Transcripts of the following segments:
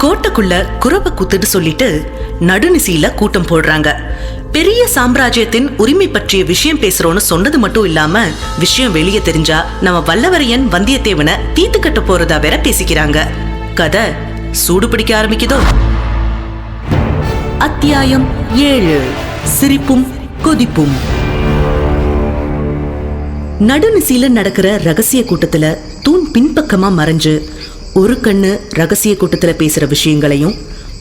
கோட்டைக்குள்ள குரவ குத்துட்டு சொல்லிட்டு நடுநிசையில கூட்டம் போடுறாங்க. பெரிய சாம்ராஜ்யத்தின் உரிமை பற்றிய விஷயம் பேசுறோம்னு சொன்னது மட்டும் இல்லாம விஷயம் வெளியே தெரிஞ்சா நம்ம வல்லவரையன் வந்தியத்தேவனை தீத்து கட்ட போறதா வேற பேசிக்கிறாங்க. கதை சூடு பிடிக்க ஆரம்பிக்குதோ. அத்தியாயம் 7. சிரிப்பும் கொதிப்பும். நடுநிசையில நடக்கிற ரகசிய கூட்டத்துல தூண் பின்பக்கமா மறைஞ்சு ஒரு கண்ணு ரகசிய கூட்டத்துல பேசுற விஷயங்களையும்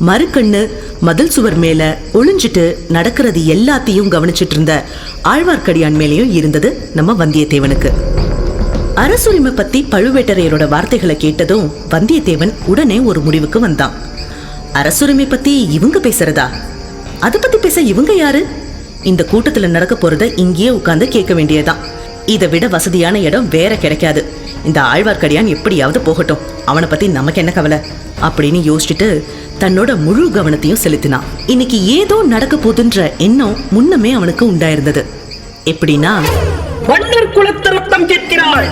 மறு கண்ணு மதில் சுவர் மேல ஒளிஞ்சிட்டு நடக்கிறது எல்லாத்தையும் கவனிச்சிட்டு இருந்த ஆழ்வார்க்கடியான் மேலேயும் இருந்தது நம்ம வந்தியத்தேவனுக்கு. அரசுரிமை பத்தி பழுவேட்டரையரோட வார்த்தைகளை கேட்டதும் வந்தியத்தேவன் உடனே ஒரு முடிவுக்கு வந்தான். அரசுரிமை பத்தி இவங்க பேசுறதா? அதை பத்தி பேச இவங்க யாரு? இந்த கூட்டத்துல நடக்க போறத இங்கேயே உட்கார்ந்து கேட்க வேண்டியதான். இதை விட வசதியான இடம் வேற கிடைக்காது. இந்த ஆழ்வார்க்கடியான் எப்படியாவது போகட்டும், அவனை பத்தி நமக்கு என்ன கவலை அப்படின்னு யோசிச்சுட்டு தன்னோட முழு கவனத்தையும் செலுத்தினான். இன்னைக்கு ஏதோ நடக்க போதுன்ற எண்ணம் முன்னமே அவனுக்கு உண்டாயிருந்தது. எப்படின்னா, மன்னர் குலத்து ரத்தம் கேட்கிறாள்,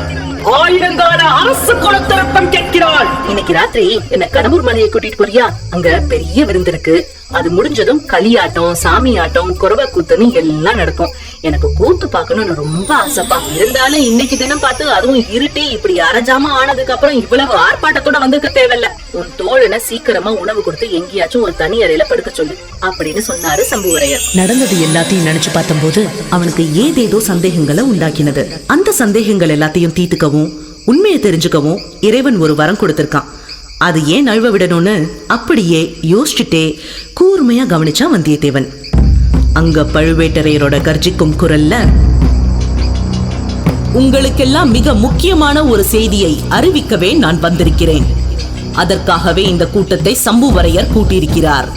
ஆயிரங்கால அரசு குலத்து ரத்தம் கேட்கிறாள். இன்னைக்கு ராத்திரி என்ன கடம்பூர் மலையை கூட்டிட்டு போறியா? அங்க பெரிய விருந்து இருக்கு. அது முடிஞ்சதும் களியாட்டம், சாமி ஆட்டம், குறவ கூத்துன்னு எல்லாம் நடக்கும். எனக்கு கூத்து பாக்கணும்னு ரொம்ப ஆசைப்பா. இருந்தாலும் இன்னைக்கு தினம் பார்த்து அதுவும் இருட்டி இப்படி அரைஜாம ஆனதுக்கு அப்புறம் இவ்வளவு ஆர்ப்பாட்டத்தோட வந்துக்க தேவையில்ல. உன் தோழனை சீக்கிரமா உணவு கொடுத்து எங்கேயாச்சும் ஒரு தனி அறையில படுக்க சொல்லு அப்படின்னு சொன்னாரு சம்புவரையர். நடந்தது எல்லாத்தையும் நினைச்சு பார்த்தம்போது அவனுக்கு ஏதேதோ சந்தேகங்களை உண்டாக்கினது. அந்த சந்தேகங்கள் எல்லாத்தையும் தீர்த்துக்கவும் உண்மையை தெரிஞ்சுக்கவும் இறைவன் ஒரு வரம் கொடுத்திருக்கான். அது ஏன் நழுவ விடணும்னு அப்படியே யோசிச்சுட்டே கூர்மையா கவனிச்சா வந்தியத்தேவன். அங்க பழுவேட்டரையரோட கர்ஜிக்கும் குரல்ல, உங்களுக்கெல்லாம் மிக முக்கியமான ஒரு செய்தியை அறிவிக்கவே நான் வந்திருக்கிறேன். அதற்காகவே இந்த கூட்டத்தை சம்புவரையர் கூட்டியிருக்கிறார்.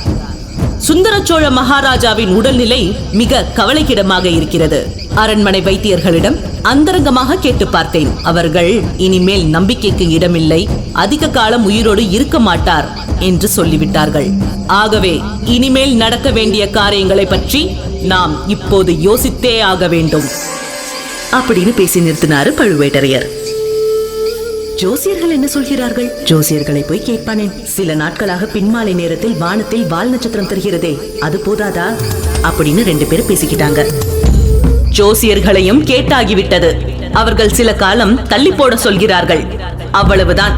சுந்தர சோழ மகாராஜாவின் உடல்நிலை மிக கவலைக்கிடமாக இருக்கிறது. அரண்மனை வைத்தியர்களிடம் அந்தரங்கமாக கேட்டு பார்த்தேன். அவர்கள் இனிமேல் நம்பிக்கைக்கு இடமில்லை, அதிக காலம் உயிரோடு இருக்க மாட்டார் என்று சொல்லிவிட்டார்கள். ஆகவே இனிமேல் நடக்க வேண்டிய காரியங்களை பற்றி நாம் இப்போது யோசித்தே ஆக வேண்டும் அப்படின்னு பேசி நிறுத்தினாரு பழுவேட்டரையர். ஜோசியர்கள் என்ன சொல்கிறார்கள்? ஜோசியர்களை போய் கேட்பானேன். சில நாட்களாக பின்மாலை நேரத்தில் வானத்தில் வால் நட்சத்திரம் தெரிகிறதே, அது போதாதா அப்படின்னு 2 பேரும் பேசிக்கிட்டாங்க. ஜோசியர்களையும் கேட்டாகிவிட்டது. அவர்கள் சில காலம் தள்ளி போட சொல்கிறார்கள். அவ்வளவுதான்.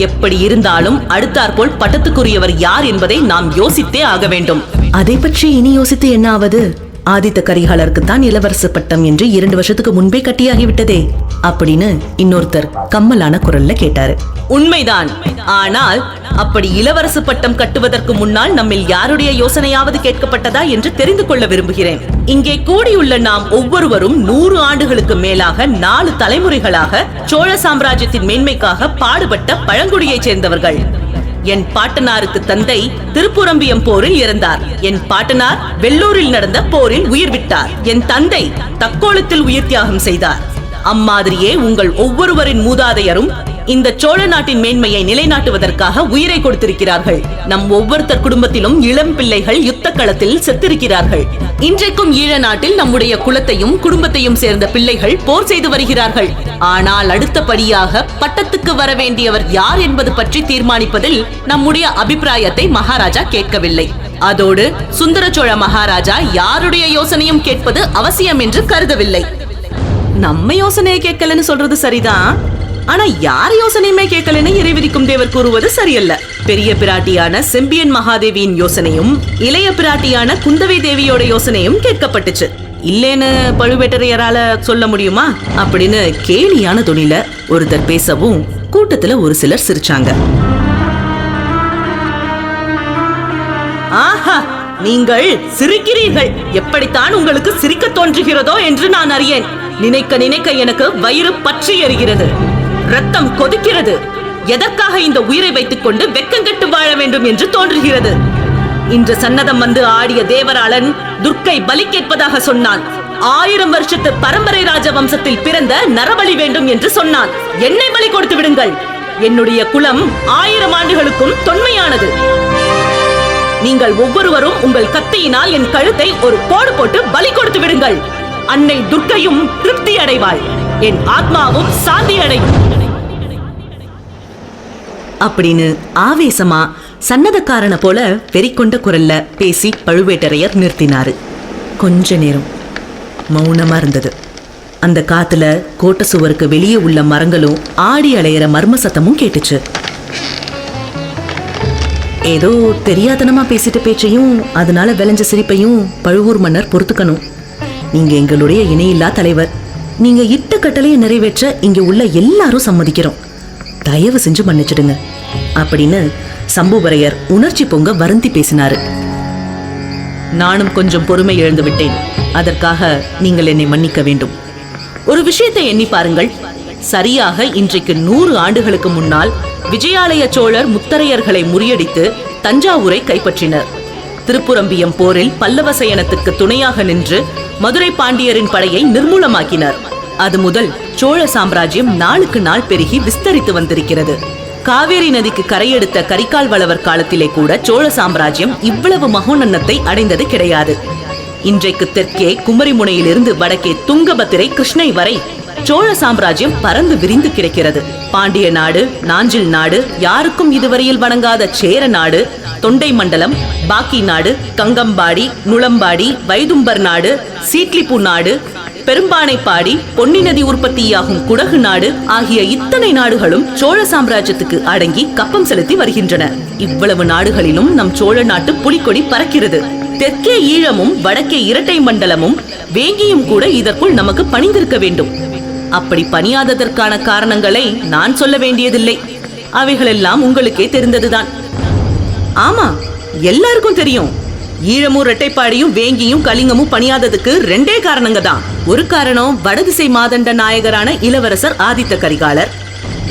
எப்படி இருந்தாலும் அடுத்தாற்போல் பட்டத்துக்குரியவர் யார் என்பதை நாம் யோசித்தே ஆக வேண்டும். அதை பற்றி இனி யோசித்து என்ன ஆவது? ஆதித்த கரிகாலருக்கு தான் இளவரசு பட்டம் என்று 2 வருஷத்துக்கு முன்பே கட்டியாகிவிட்டதே அப்படின்னு இன்னொருத்தர் கம்மலான குரல்ல கேட்டாரு. உண்மைதான். ஆனால் அப்படி இளவரசு பட்டம் கட்டுவதற்கு முன்னால் நம்மில் யாருடைய யோசனையாவது கேட்கப்பட்டதா என்று தெரிந்து கொள்ள விரும்புகிறேன். இங்கே கூடியுள்ள நாம் ஒவ்வொருவரும் 100 ஆண்டுகளுக்கு மேலாக 4 தலைமுறைகளாக சோழ சாம்ராஜ்யத்தின் மேன்மைக்காக பாடுபட்ட பழங்குடியைச் சேர்ந்தவர்கள். என் பாட்டனாருக்கு தந்தை திருப்புரம்பியம் போரில் இறந்தார். என் பாட்டனார் வெள்ளூரில் நடந்த போரில் உயிர் விட்டார். என் தந்தை தக்கோலத்தில் உயிர் தியாகம் செய்தார். அம்மாதிரியே உங்கள் ஒவ்வொருவரின் மூதாதையரும் இந்த சோழ நாட்டின் மேன்மையை நிலைநாட்டுவதற்காக உயிரை கொடுத்திருக்கிறார்கள். நம் ஒவ்வொருத்தர் குடும்பத்திலும் இளம் பிள்ளைகள் யுத்த களத்தில் செத்திருக்கிறார்கள். இன்றைக்கும் ஈழ நாட்டில் நம்முடைய குலத்தையும் குடும்பத்தையும் சேர்ந்த பிள்ளைகள் போர் செய்து வருகிறார்கள். ஆனால் அடுத்தபடியாக பட்டத்துக்கு வர வேண்டியவர் யார் என்பது பற்றி தீர்மானிப்பதில் நம்முடைய அபிப்பிராயத்தை மகாராஜா கேட்கவில்லை. அதோடு சுந்தர சோழ மகாராஜா யாருடைய யோசனையும் கேட்பது அவசியம் என்று கருதவில்லை. நம்ம யோசனையை கேட்கலன்னு சொல்றது சரிதான். ஆனா யார் யோசனையுமே கேட்கலன்னு இறைவிதிக்கும் தேவர் கூறுவது சரியல்ல. பெரிய பிராட்டியான செம்பியன் மகாதேவியின் யோசனையும் இளைய பிராட்டியான குந்தவை தேவியோட யோசனையும் கேட்கப்பட்டுச்சு. இல்லேன்னு பழுவேட்டரையரால சொல்ல முடியுமா அப்படின்னு கேலியான துணில ஒருத்தர் பேசவும் கூட்டத்துல ஒரு சிலர் சிரிச்சாங்க. ஆஹா, நீங்கள் சிரிக்கிறீர்கள். எப்படித்தான் உங்களுக்கு சிரிக்க தோன்றுகிறதோ என்று நான் அறியேன். நினைக்க நினைக்க எனக்கு வயிறு பற்றி எரிகிறது, ரத்தம் கொதிக்கிறது. எதற்காக இந்த உயிரை வைத்துக் கொண்டு வெக்கங்கெட்டு வாழ வேண்டும் என்று தோன்றுகிறது. இன்று சன்னதம் வந்து ஆடிய தேவராளன் துர்க்கை பலி கேட்பதாக சொன்னான். 1000 வருஷத்து பரம்பரை ராஜ வம்சத்தில் பிறந்த நரபலி வேண்டும் என்று சொன்னான். என்னை பலி கொடுத்து விடுங்கள். என்னுடைய குலம் 1000 ஆண்டுகளுக்கும் தொன்மையானது. நீங்கள் ஒவ்வொருவரும் உங்கள் கத்தியினால் என் கழுத்தை ஒரு கோடு போட்டு பலி கொடுத்து விடுங்கள். அன்னை துர்க்கையும் திருப்தி அடைவாள், என் ஆத்மாவும் சாந்தி அடையும் அப்படின்னு ஆவேசமா சன்னதக்காரனை போல வெறிக்கொண்ட குரல்ல பேசி பழுவேட்டரையர் நிறுத்தினாரு. கொஞ்ச நேரம் மௌனமா இருந்தது. அந்த காத்துல கோட்டை சுவருக்கு வெளியே உள்ள மரங்களும் ஆடி அலையிற மர்ம சத்தமும் கேட்டுச்சு. ஏதோ தெரியாதனமா பேசிட்ட பேச்சையும் அதனால விளைஞ்ச சிரிப்பையும் பழுவூர் மன்னர் பொறுத்துக்கணும். நீங்க எங்களுடைய இணையில்லா தலைவர். நீங்க இட்ட கட்டளையை நிறைவேற்ற இங்க உள்ள எல்லாரும் சம்மதிக்கிறோம். தயவு செஞ்சு மன்னிச்சிடுங்க அப்படின்னு சம்புவரையர் உணர்ச்சி பொங்க வருந்தி பேசினாரு. நானும் கொஞ்சம் பொறுமை இழந்து விட்டேன். அதற்காக நீங்கள் என்னை மன்னிக்க வேண்டும். ஒரு விஷயத்தை எண்ணி பாருங்கள். சரியாக இன்றைக்கு 100 ஆண்டுகளுக்கு முன்னால் விஜயாலய சோழர் முத்தரையர்களை முறியடித்து தஞ்சாவூரை கைப்பற்றினர். திருப்புரம்பியம் போரில் பல்லவ சயனத்துக்கு துணையாக நின்று மதுரை பாண்டியரின் படையை நிர்மூலமாக்கினர். அது முதல் சோழ சாம்ராஜ்யம் நாளுக்கு நாள் பெருகி விஸ்தரித்து வந்திருக்கிறது. காவேரி நதிக்கு கரையெடுத்த கரிகால் வளவர் காலத்திலே கூட சோழ சாம்ராஜ்யம் இவ்வளவு மகோன்னத்தை அடைந்தது கிடையாது. இன்றைக்கு தெற்கே குமரிமுனையிலிருந்து வடக்கே துங்கபத்திரை கிருஷ்ணை வரை சோழ சாம்ராஜ்யம் பறந்து விரிந்து கிடக்கிறது. பாண்டிய நாடு, நாஞ்சில் நாடு, யாருக்கும் இதுவரையில் வணங்காத சேர நாடு, தொண்டை மண்டலம், பாக்கி நாடு, கங்கம்பாடி, நுளம்பாடி, வைதும்பர் நாடு, சீட்லிப்பூ நாடு, பெரும்பானைப்பாடி, பொன்னி நதி உற்பத்தியாகும் குடகு நாடு ஆகிய இத்தனை நாடுகளும் சோழ சாம்ராஜ்யத்துக்கு அடங்கி கப்பம் செலுத்தி வருகின்றன. இவ்வளவு நாடுகளிலும் நம் சோழ நாட்டு புலிக்கொடி பறக்கிறது. தெற்கே ஈழமும் வடக்கே இரட்டை மண்டலமும் வேங்கியும் கூட இதற்குள் நமக்கு பணிந்திருக்க வேண்டும். அப்படி பணியாததற்கான காரணங்களை நான் சொல்ல வேண்டியதில்லை. அவைகளெல்லாம் உங்களுக்கே தெரிந்ததுதான். ஆமா, எல்லாருக்கும் தெரியும். ஈழமும் இரட்டைப்பாடியும் வேங்கியும் கலிங்கமும் பணியாததுக்கு 2 காரணங்க தான். ஒரு காரணம் வடதிசை மாதண்ட நாயகரான இளவரசர் ஆதித்த கரிகாலர்.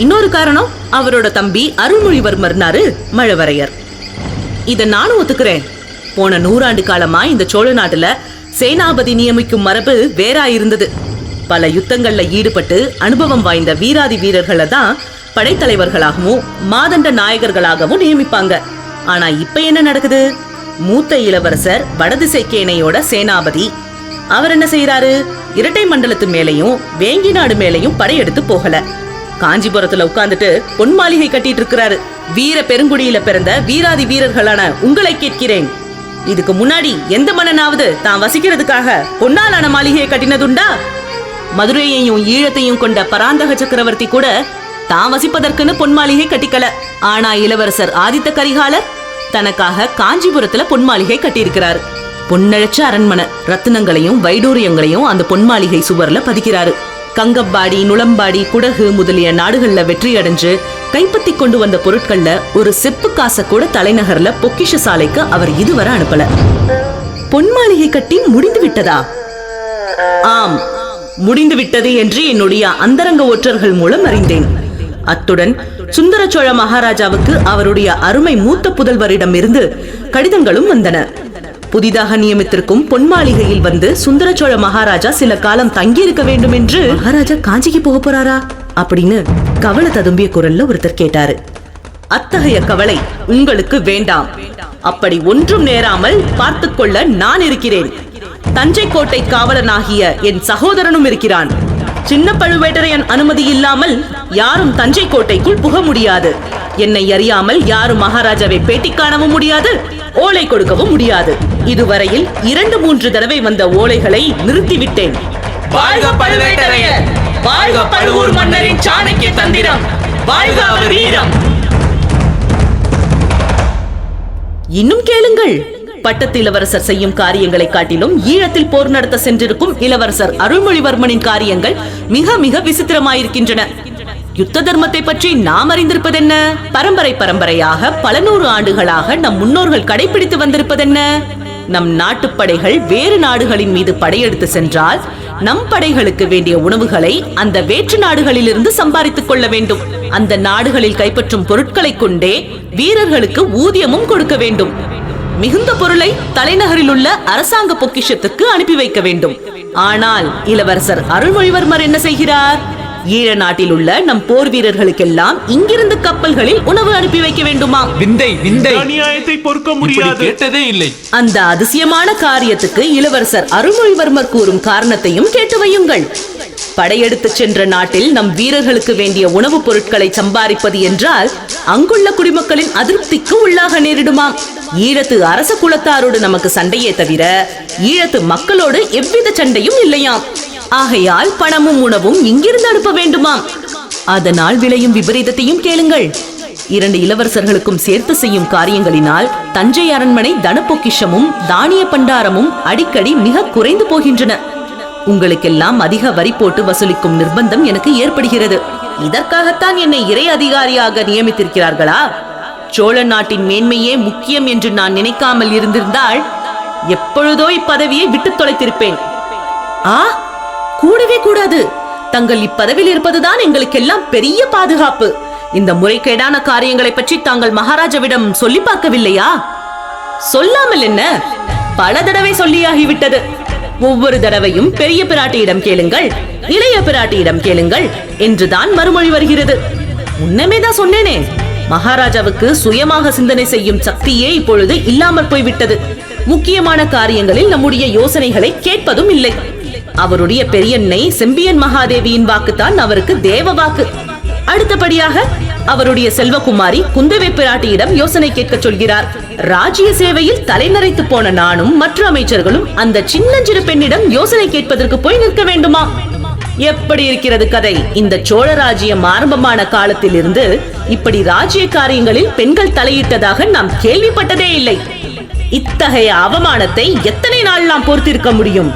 இன்னொரு காரணம் அவரோட தம்பி அருள்மொழிவர்மர்னாரு மழவரையர். இத நானும் ஒத்துக்கிறேன். போன 100 ஆண்டு காலமா இந்த சோழ நாட்டுல சேனாபதி நியமிக்கும் மரபு வேறா இருந்தது. பல யுத்தங்கள்ல ஈடுபட்டு அனுபவம் வாய்ந்த வீராதி வீரர்களை தான் படைத்தலைவர்களாகவும் மாதண்ட நாயகர்களாகவும் நியமிப்பாங்க. ஆனா இப்ப என்ன நடக்குது? மூத்த இளவரசர் வடதிசை கேணையோட சேனாபதி. அவர் என்ன செய்யறாரு? இரட்டை மண்டலத்து மேலையும் வேங்கி நாடு மேலையும் படையெடுத்து போகல. காஞ்சிபுரத்துல உட்கார்ந்துட்டு பொன் மாளிகை கட்டிட்டு இருக்கிறாரு. வீர பெருங்குடியில பிறந்த வீராதி வீரர்களான உங்களை கேட்கிறேன், இதுக்கு முன்னாடி எந்த மன்னனாவது தான் வசிக்கிறதுக்காக பொன்னாலான மாளிகையை கட்டினதுண்டா? மதுரையையும் ஈழத்தையும் கொண்ட பராந்தக சக்கரவர்த்தி கூட தான் வசிப்பதற்குன்னு பொன் மாளிகை கட்டிக்கல. ஆனா இளவரசர் ஆதித்த கரிகாலர் தனக்காக காஞ்சிபுரத்துல பொன் மாளிகை கட்டியிருக்கிறாரு. பொன்னழச்ச அரண்மனை ரத்தினங்களையும் வைடூரியங்களையும் அந்த பொன் மாளிகை சுவர்ல பதிக்கிறாரு. கங்கம்பாடி, நுளம்பாடி, குடகு முதலிய நாடுகள்ல வெற்றி அடைஞ்சு கைப்பற்றி கொண்டு வந்த பொருட்கள்ல ஒரு செப்பு காசை கூட தலைநகர்ல பொக்கிஷ சாலைக்கு அவர் இதுவரை அனுப்பல. பொன் மாளிகை கட்டி முடிந்து விட்டதா? ஆம், முடிந்து விட்டது என்று என்னுடைய அந்தரங்க ஒற்றர்கள் மூலம் அறிந்தேன். அத்துடன் சுந்தர சோழ மகாராஜாவுக்கு அவருடைய அருமை மூத்த புதல்வரிடம் இருந்து கடிதங்களும் வந்தன. புதிதாக நியமித்திருக்கும் பொன் மாளிகையில் வந்து சுந்தர சோழ மகாராஜா சில காலம் தங்கியிருக்க வேண்டும் என்று. மகாராஜா காஞ்சிக்கு போக போறாரா அப்படின்னு கவலை ததும்பிய குரல்ல ஒருத்தர் கேட்டாரு. அத்தகைய கவலை உங்களுக்கு வேண்டாம். அப்படி ஒன்றும் நேராமல் பார்த்துக்கொள்ள நான் இருக்கிறேன். தஞ்சை கோட்டை காவலனாகிய என் சகோதரனும் இருக்கிறான். சின்ன பழுவேட்டரையன் அனுமதி இல்லாமல் யாரும் தஞ்சை கோட்டைக்குள் புக முடியாது. என்னை அறியாமல் யாரும் மகாராஜாவை பேட்டி காணவும் முடியாது, ஓலை கொடுக்கவும் முடியாது. இதுவரையில் 2-3 தடவை வந்த ஓலைகளை நிறுத்திவிட்டேன். வாழ்க பழுவேட்டரையர்! வாழ்க பழுவூர் மன்னரின் சாணக்கிய தந்திரம்! வாழ்க அவர் வீரம்! இன்னும் கேளுங்கள். பட்டத்து இளவரசர் செய்யும் காரியங்களை காட்டிலும் ஈழத்தில் போர் நடத்த சென்றிருக்கும் இளவரசர் அருள்மொழிவர்மனின் காரியங்கள் மிக மிக விசித்திரமாயிருக்கின்றன. யுத்த தர்மத்தை பற்றி நாம் அறிந்திருப்பதென்ன? பரம்பரை பரம்பரையாக பல 100 ஆண்டுகளாக நம் முன்னோர்கள் கடைபிடித்து வந்திருப்பதென்ன? நம் நாட்டுப்படைகள் வேறு நாடுகளின் மீது படையெடுத்து சென்றால் நம் படைகளுக்கு வேண்டிய உணவுகளை அந்த வேற்று நாடுகளில் இருந்து சம்பாதித்துக் கொள்ள வேண்டும். அந்த நாடுகளில் கைப்பற்றும் பொருட்களை கொண்டே வீரர்களுக்கு ஊதியமும் கொடுக்க வேண்டும். மிகுந்த பொருளை தலைநகரில் உள்ள அரசாங்க பொக்கிஷத்துக்கு அனுப்பி வைக்க வேண்டும். ஆனால் இளவரசர் அருள்மொழிவர்மர் என்ன செய்கிறார்? ஈழ நாட்டில் உள்ள நம் போர் வீரர்களுக்கெல்லாம் இங்கிருந்து கப்பல்களில் உணவு அனுப்பி வைக்க வேண்டுமா? விந்தை விந்தை! அநியாயத்தை பொறுக்க முடியாது. கேட்டதே இல்லை. அந்த அதிசயமான காரியத்துக்கு இளவரசர் அருள்மொழிவர்மர் கூறும் காரணத்தையும் கேட்டு வையுங்கள். படையெடுத்து சென்ற நாட்டில் நம் வீரர்களுக்கு வேண்டிய உணவுப் பொருட்களை சம்பாதிப்பது என்றால் அங்குள்ள குடிமக்களின் அதிருப்திக்கு உள்ளாக நேரிடுமாம். ஈழத்து அரச குலத்தாரோடு நமக்கு சண்டையே தவிர ஈழத்து மக்களோடு எவ்வித சண்டையும் இல்லையாம். ஆகையால் பணமும் உணவும் இங்கிருந்து அனுப்ப வேண்டுமாம். அதனால் விளையும் விபரீதத்தையும் கேளுங்கள். 2 இளவரசர்களுக்கும் சேர்த்து செய்யும் காரியங்களினால் தஞ்சை அரண்மனை தனப்பொக்கிஷமும் தானிய பண்டாரமும் அடிக்கடி மிக குறைந்து போகின்றன. உங்களுக்கெல்லாம் அதிக வரி போட்டு வசூலிக்கும் நிர்பந்தம் எனக்கு ஏற்படுகிறது. இதற்காகத்தான் என்னை இறை அதிகாரியாக நியமித்திருக்கிறார்களா? சோழ நாட்டின் மேன்மையே முக்கியம் என்று நான் நினைக்காமல் இருந்திருந்தால் எப்பொழுதோ இப்பதவியை விட்டு தொலைத்திருப்பேன். கூடவே கூடாது. தங்கள் இப்பதவியில் இருப்பதுதான் எங்களுக்கெல்லாம் பெரிய பாதுகாப்பு. இந்த முறைகேடான காரியங்களை பற்றி தாங்கள் மகாராஜாவிடம் சொல்லி பார்க்கவில்லையா? சொல்லாமல் என்ன, பல தடவை சொல்லியாகிவிட்டது. ஒவ்வொரு தடவையும் பெரிய பிராட்டியிடம் கேளுங்கள், இளைய பிராட்டியிடம் கேளுங்கள் என்றுதான் மறுமொழி வருகிறது. முன்னமேதான் சொன்னேனே, மகாராஜாவுக்கு சுயமாக சிந்தனை செய்யும் சக்தியே இப்பொழுது இல்லாமல் போய்விட்டது. முக்கியமான காரியங்களில் நம்முடைய யோசனைகளை கேட்பதும் இல்லை. அவருடைய பெரியன்னை செம்பியன் மகாதேவியின் வாக்குத்தான் அவருக்கு தேவ வாக்கு. அடுத்தபடியாக அவருடைய செல்வகுமாரி குந்தவை பிராட்டியிடம் யோசனை கேட்க சொல்கிறார். ராஜ்ய சேவையில் தலைநரைத்து போன நானும் மற்ற அமைச்சர்களும் அந்த சின்னஞ்சிறு பெண்ணிடம் யோசனை கேட்பதற்கு போய் நிற்க வேண்டுமா? எப்படி இருக்கிறது கதை? இந்த சோழ ராஜ்யம் ஆரம்பமான காலத்தில் இருந்து இப்படி ராஜ்ய காரியங்களில் பெண்கள் தலையிட்டதாக நாம் கேள்விப்பட்டதே இல்லை. இத்தகைய அவமானத்தை எத்தனை நாள் நாம் பொறுத்திருக்க முடியும்?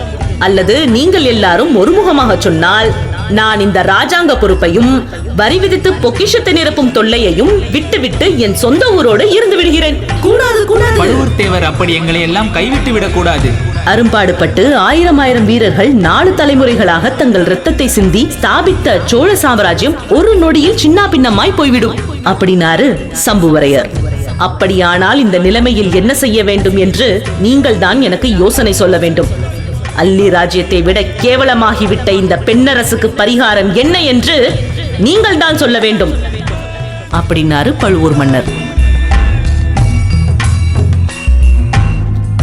அல்லது நீங்கள் எல்லாரும் ஒருமுகமாக சொன்னால் நான் இந்த ராஜாங்க பொறுப்பையும் வரி விதித்து பொக்கிஷத்தை நிரப்பும் தொல்லையையும் விட்டுவிட்டு என் சொந்த ஊரோடு இருந்து விடுகிறேன். கூடாது கூடாது. பழுவூர் தேவர் அப்படி எங்களை எல்லாம் கைவிட்டு விடக் கூடாது. அரும்பாடுபட்டு 1000 வீரர்கள் 4 தலைமுறைகளாக தங்கள் இரத்தத்தை சிந்தி ஸ்தாபித்த சோழ சாம்ராஜ்யம் ஒரு நொடியில் சின்ன பின்னமாய் போய்விடும் அப்படின்னாரு சம்புவரையர். அப்படியானால் இந்த நிலைமையில் என்ன செய்ய வேண்டும் என்று நீங்கள் தான் எனக்கு யோசனை சொல்ல வேண்டும். அல்லி ராஜ்யத்தை விட கேவலமாகிவிட்ட இந்த பெண்ணரசுக்கு பரிகாரம் என்ன என்று நீங்கள் தான் சொல்ல வேண்டும் அப்படின்னாரு பழுவூர் மன்னர்.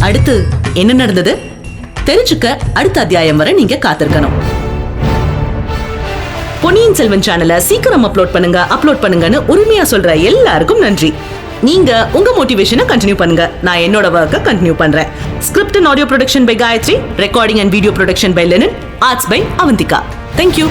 அடுத்து என்ன நடந்தது தெரிஞ்சுக்க அடுத்த அத்தியாயம் வரை நீங்க காத்திருக்கணும். பொன்னியின் செல்வன் சேனலை சீக்கிரம் அப்லோட் பண்ணுங்கன்னு உரிமையா சொல்ற எல்லாருக்கும் நன்றி. நீங்க உங்க மோட்டிவேஷனை கண்டினியூ பண்ணுங்க, நான் என்னோட வர்க்க கண்டினியூ பண்றேன். Script and audio production by Gayathri, recording and video production by Lenin, arts by Avanthika. Thank you.